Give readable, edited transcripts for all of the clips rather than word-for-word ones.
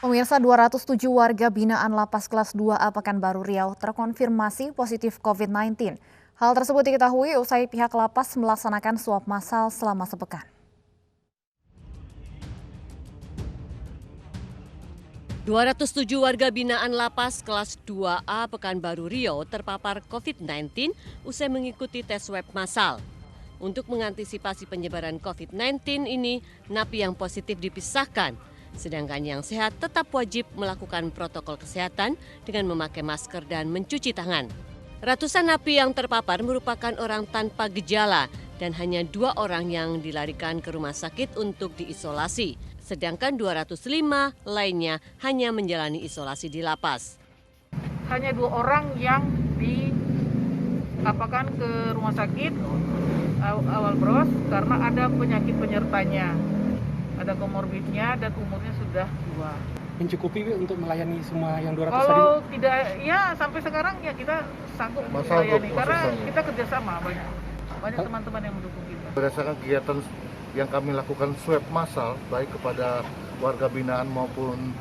Pemirsa, 207 warga binaan Lapas Kelas 2A Pekanbaru Riau terkonfirmasi positif COVID-19. Hal tersebut diketahui usai pihak lapas melaksanakan swab massal selama sepekan. 207 warga binaan Lapas Kelas 2A Pekanbaru Riau terpapar COVID-19 usai mengikuti tes swab massal. Untuk mengantisipasi penyebaran COVID-19 ini, napi yang positif dipisahkan, sedangkan yang sehat tetap wajib melakukan protokol kesehatan dengan memakai masker dan mencuci tangan. Ratusan napi yang terpapar merupakan orang tanpa gejala dan hanya 2 orang yang dilarikan ke rumah sakit untuk diisolasi, sedangkan 205 lainnya hanya menjalani isolasi di lapas. Hanya 2 orang yang diapakan ke rumah sakit awal bros karena ada penyakit penyertanya, ada komorbidnya dan umurnya sudah tua. Mencukupi untuk melayani semua yang 200 Kalau tadi? tidak, ya sampai sekarang ya kita sanggup melayani karena kita kerjasama banyak teman-teman yang mendukung kita. Berdasarkan kegiatan yang kami lakukan swab massal baik kepada warga binaan maupun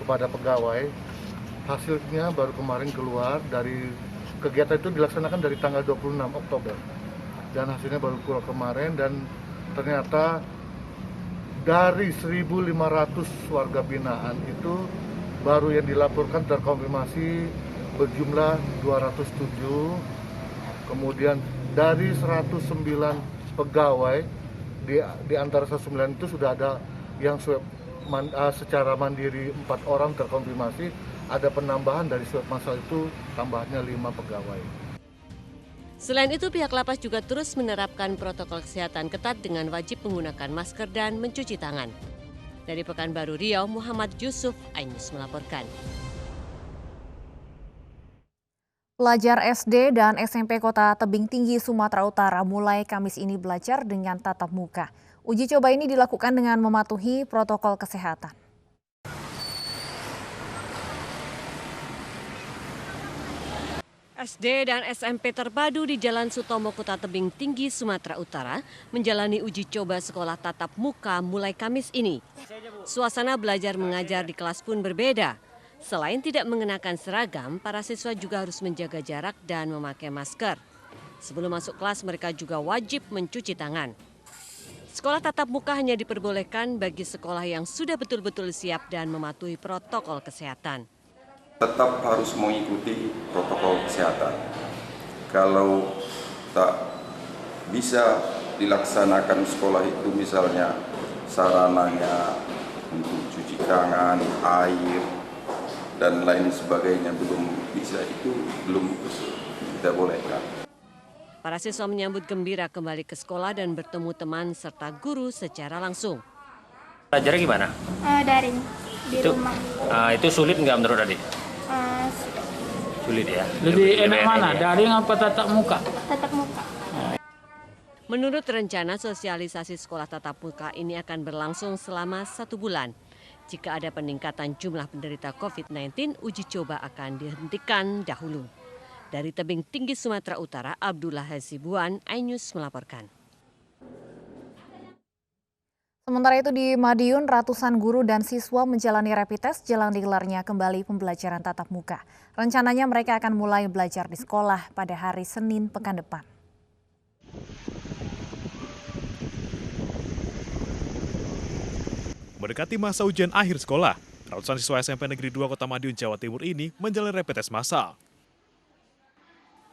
kepada pegawai, hasilnya baru kemarin keluar. Dari kegiatan itu dilaksanakan dari tanggal 26 Oktober dan hasilnya baru keluar kemarin, dan ternyata dari 1.500 warga binaan itu baru yang dilaporkan terkonfirmasi berjumlah 207. Kemudian dari 109 pegawai di antara 109 itu sudah ada yang swab secara mandiri 4 orang terkonfirmasi. Ada penambahan dari swab massal itu, tambahnya 5 pegawai. Selain itu, pihak lapas juga terus menerapkan protokol kesehatan ketat dengan wajib menggunakan masker dan mencuci tangan. Dari Pekanbaru Riau, Muhammad Yusuf, iNews melaporkan. Pelajar SD dan SMP Kota Tebing Tinggi, Sumatera Utara mulai Kamis ini belajar dengan tatap muka. Uji coba ini dilakukan dengan mematuhi protokol kesehatan. SD dan SMP terpadu di Jalan Sutomo, Kota Tebing Tinggi, Sumatera Utara menjalani uji coba sekolah tatap muka mulai Kamis ini. Suasana belajar mengajar di kelas pun berbeda. Selain tidak mengenakan seragam, para siswa juga harus menjaga jarak dan memakai masker. Sebelum masuk kelas, mereka juga wajib mencuci tangan. Sekolah tatap muka hanya diperbolehkan bagi sekolah yang sudah betul-betul siap dan mematuhi protokol kesehatan. Tetap harus mengikuti protokol kesehatan. Kalau tak bisa dilaksanakan sekolah itu, misalnya sarananya untuk cuci tangan, air, dan lain sebagainya belum bisa, itu belum kita bolehkan. Para siswa menyambut gembira kembali ke sekolah dan bertemu teman serta guru secara langsung. Belajarnya gimana? Daring, di rumah. Itu sulit nggak menurut adik? Sulit ya? Lebih enak mana? Ya? Daring apa tatap muka? Tatap muka. Menurut rencana, sosialisasi sekolah tatap muka ini akan berlangsung selama 1 bulan. Jika ada peningkatan jumlah penderita COVID-19, uji coba akan dihentikan dahulu. Dari Tebing Tinggi, Sumatera Utara, Abdullah Hasibuan, iNews melaporkan. Sementara itu di Madiun, ratusan guru dan siswa menjalani rapid test jelang digelarnya kembali pembelajaran tatap muka. Rencananya mereka akan mulai belajar di sekolah pada hari Senin pekan depan. Mendekati masa ujian akhir sekolah, ratusan siswa SMP Negeri 2 Kota Madiun, Jawa Timur ini menjalani rapid test massal.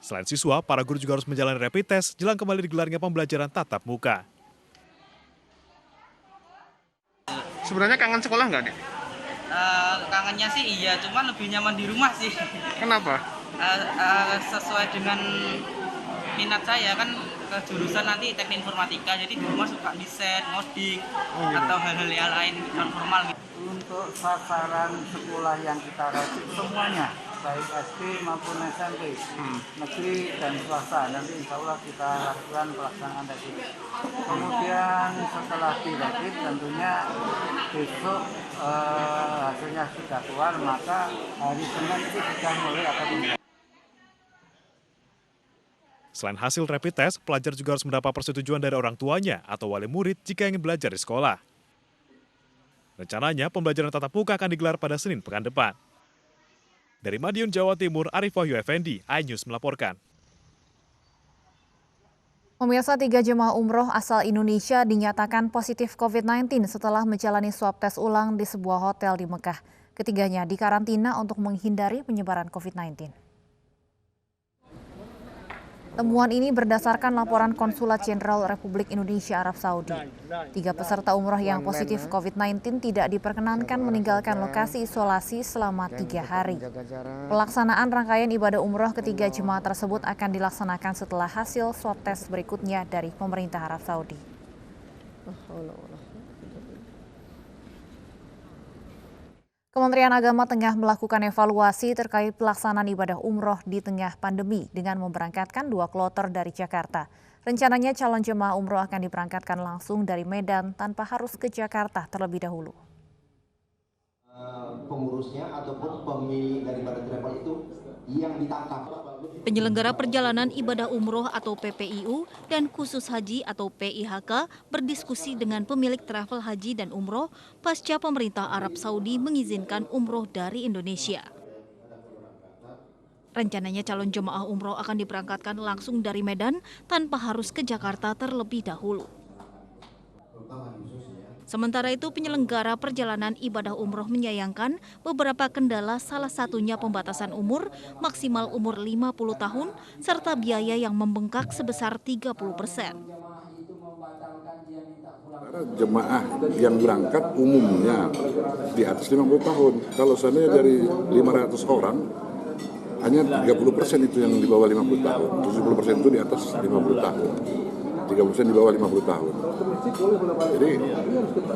Selain siswa, para guru juga harus menjalani rapid test jelang kembali digelarnya pembelajaran tatap muka. Sebenarnya kangen sekolah nggak, Dek? Kangennya sih iya, cuman lebih nyaman di rumah sih. Kenapa? Sesuai dengan minat saya, kan ke jurusan nanti teknik informatika, jadi di rumah suka desain, ngoding, atau hal-hal yang lain non formal gitu. Untuk sasaran sekolah yang kita racik semuanya, baik SD maupun SMP, negeri dan swasta, nanti insya Allah kita lakukan pelaksanaan rapid. Kemudian setelah dirapid tentunya besok hasilnya sudah keluar, maka hari Senin itu sudah mulai akan dimulai. Selain hasil rapid test, pelajar juga harus mendapat persetujuan dari orang tuanya atau wali murid jika ingin belajar di sekolah. Rencananya pembelajaran tatap muka akan digelar pada Senin pekan depan. Dari Madiun, Jawa Timur, Arif Wahyu Effendi, iNews melaporkan. Pemirsa, 3 jemaah umroh asal Indonesia dinyatakan positif COVID-19 setelah menjalani swab tes ulang di sebuah hotel di Mekah. Ketiganya dikarantina untuk menghindari penyebaran COVID-19. Temuan ini berdasarkan laporan Konsulat Jenderal Republik Indonesia Arab Saudi. 3 peserta umroh yang positif COVID-19 tidak diperkenankan meninggalkan lokasi isolasi selama 3 hari. Pelaksanaan rangkaian ibadah umroh ketiga jemaah tersebut akan dilaksanakan setelah hasil swab tes berikutnya dari pemerintah Arab Saudi. Kementerian Agama tengah melakukan evaluasi terkait pelaksanaan ibadah umroh di tengah pandemi dengan memberangkatkan 2 kloter dari Jakarta. Rencananya calon jemaah umroh akan diberangkatkan langsung dari Medan tanpa harus ke Jakarta terlebih dahulu. Pengurusnya ataupun pemilik daripada travel itu yang ditangkap. Penyelenggara perjalanan ibadah umroh atau PPIU dan khusus haji atau PIHK berdiskusi dengan pemilik travel haji dan umroh pasca pemerintah Arab Saudi mengizinkan umroh dari Indonesia. Rencananya calon jemaah umroh akan diberangkatkan langsung dari Medan tanpa harus ke Jakarta terlebih dahulu. Sementara itu, penyelenggara perjalanan ibadah umroh menyayangkan beberapa kendala, salah satunya pembatasan umur, maksimal umur 50 tahun, serta biaya yang membengkak sebesar 30%. Jemaah yang berangkat umumnya di atas 50 tahun. Kalau seandainya dari 500 orang, hanya 30% itu yang di bawah 50 tahun, 70% itu di atas 50 tahun. 30% di bawah 50 tahun. Jadi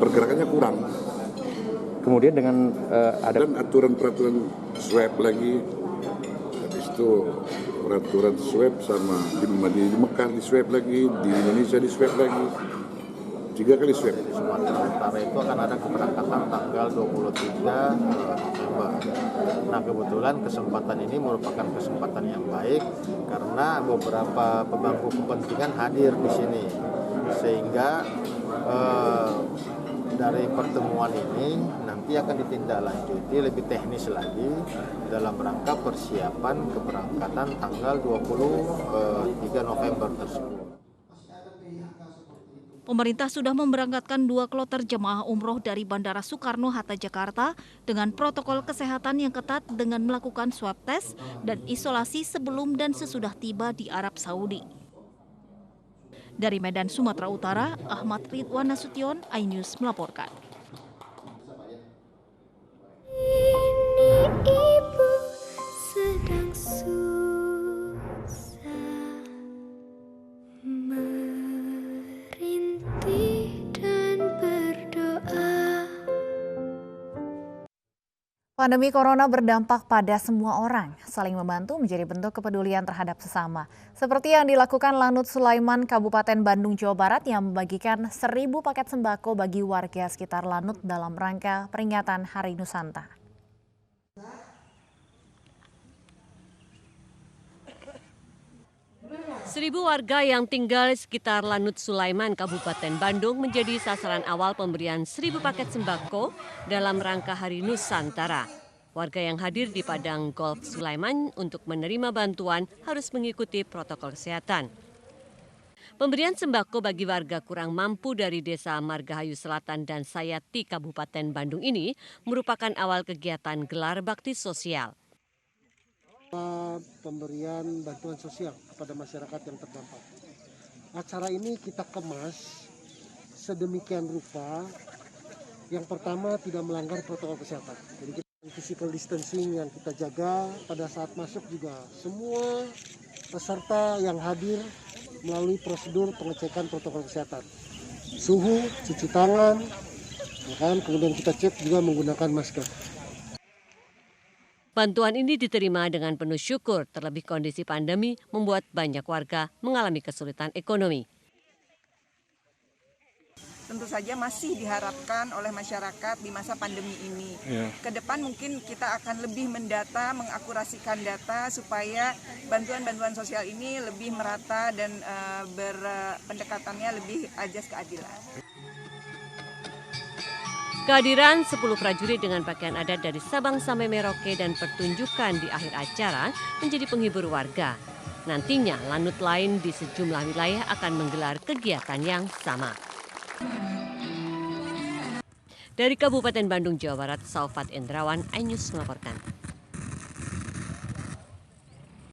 pergerakannya kurang. Kemudian dengan dan aturan-peraturan swab lagi, habis itu peraturan swab sama di Mekah di swab lagi, di Indonesia di swab lagi, 3 kali swab. Sumatera Utara itu akan ada keberangkatan tanggal 23 November. Nah, kebetulan kesempatan ini merupakan kesempatan yang baik karena beberapa pemangku kepentingan hadir di sini, sehingga dari pertemuan ini nanti akan ditindaklanjuti lebih teknis lagi dalam rangka persiapan keberangkatan tanggal 23 November tersebut. Pemerintah sudah memberangkatkan 2 kloter jemaah umroh dari Bandara Soekarno-Hatta, Jakarta dengan protokol kesehatan yang ketat dengan melakukan swab test dan isolasi sebelum dan sesudah tiba di Arab Saudi. Dari Medan, Sumatera Utara, Ahmad Ridwan Nasution, iNews melaporkan. Ibu sedang susah merintih dan berdoa. Pandemi corona berdampak pada semua orang. Saling membantu menjadi bentuk kepedulian terhadap sesama. Seperti yang dilakukan Lanut Sulaiman, Kabupaten Bandung, Jawa Barat yang membagikan 1.000 paket sembako bagi warga sekitar Lanut dalam rangka peringatan Hari Nusantara. Seribu warga yang tinggal di sekitar Lanut Sulaiman, Kabupaten Bandung menjadi sasaran awal pemberian 1.000 paket sembako dalam rangka Hari Nusantara. Warga yang hadir di Padang Golf Sulaiman untuk menerima bantuan harus mengikuti protokol kesehatan. Pemberian sembako bagi warga kurang mampu dari Desa Margahayu Selatan dan Sayati, Kabupaten Bandung ini merupakan awal kegiatan gelar bakti sosial. Pemberian bantuan sosial kepada masyarakat yang terdampak. Acara ini kita kemas sedemikian rupa. Yang pertama, tidak melanggar protokol kesehatan. Jadi physical distancing yang kita jaga pada saat masuk juga. Semua peserta yang hadir melalui prosedur pengecekan protokol kesehatan. Suhu, cuci tangan, kemudian kita cek juga menggunakan masker. Bantuan ini diterima dengan penuh syukur, terlebih kondisi pandemi membuat banyak warga mengalami kesulitan ekonomi. Tentu saja masih diharapkan oleh masyarakat di masa pandemi ini. Ke depan mungkin kita akan lebih mendata, mengakurasikan data supaya bantuan-bantuan sosial ini lebih merata dan pendekatannya lebih ajas keadilan. Kehadiran 10 prajurit dengan pakaian adat dari Sabang sampai Merauke dan pertunjukan di akhir acara menjadi penghibur warga. Nantinya lanut lain di sejumlah wilayah akan menggelar kegiatan yang sama. Dari Kabupaten Bandung, Jawa Barat, Saufat Endrawan, iNews melaporkan.